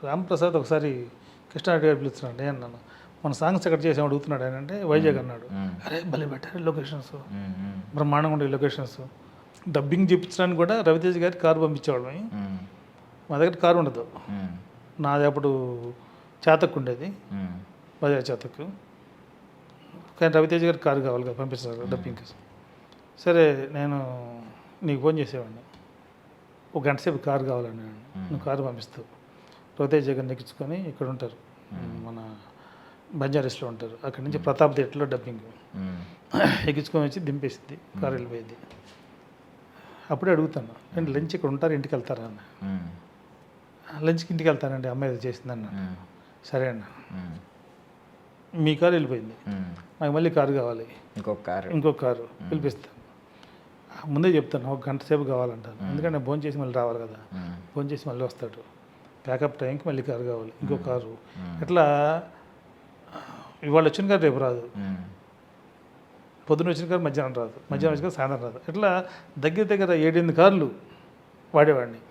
రాంప్రసాద్ ఒకసారి కృష్ణారెడ్డి గారు పిలుస్తున్నాడు అన్నాను, మన సాంగ్స్ ఎక్కడ చేసాం అడుగుతున్నాడు ఆయన అంటే వైజాగ్ అన్నాడు. అరే భలే పెట్టారు లొకేషన్స్, బ్రహ్మాండంగా ఉండే లొకేషన్స్. డబ్బింగ్ చెప్పించడానికి కూడా రవితేజ గారి కారు పంపించేవాళ్ళం. మా దగ్గర కారు ఉండదు, నాది అప్పుడు చేతక్కు ఉండేది, బజాజ్ చేతక్కు. కానీ రవితేజ గారికి కారు కావాలి కదా పంపిస్తారు డబ్బింగ్కి. సరే నేను నీకు ఫోన్ చేసేవాడిని, ఒక గంట సేపు కారు కావాలని, నువ్వు కారు పంపిస్తావు. రవితేజ గారిని ఎక్కించుకొని ఇక్కడ ఉంటారు, మన బంజారీస్లో ఉంటారు, అక్కడి నుంచి ప్రతాప్ థియేటర్లో డబ్బింగ్ ఎక్కించుకొని వచ్చి దింపేసింది, కారు వెళ్ళిపోయింది. అప్పుడే అడుగుతాను, నేను లంచ్ ఇక్కడ ఉంటారు ఇంటికి వెళ్తారా అన్న. లంచ్కి ఇంటికి వెళ్తానండి, అమ్మాయి అది చేసింది అన్న. సరే అన్న, మీ కారు వెళ్ళిపోయింది, నాకు మళ్ళీ కారు కావాలి, ఇంకొక కారు పిలిపిస్తాను. ముందే చెప్తాను, ఒక గంట సేపు కావాలంటాను, ఎందుకంటే నేను భోజనం చేసి మళ్ళీ రావాలి కదా, భోజనం చేసి మళ్ళీ వస్తాడు, ప్యాకప్ టైంకి మళ్ళీ కారు కావాలి, ఇంకో కారు. ఇట్లా ఇవాళ వచ్చిన కారు రేపు రాదు, పొద్దున్న వచ్చిన కారు మధ్యాహ్నం రాదు, మధ్యాహ్నం వచ్చిన కారు సాయంత్రం రాదు. ఇట్లా దగ్గర 7-8 కార్లు వాడేవాడిని.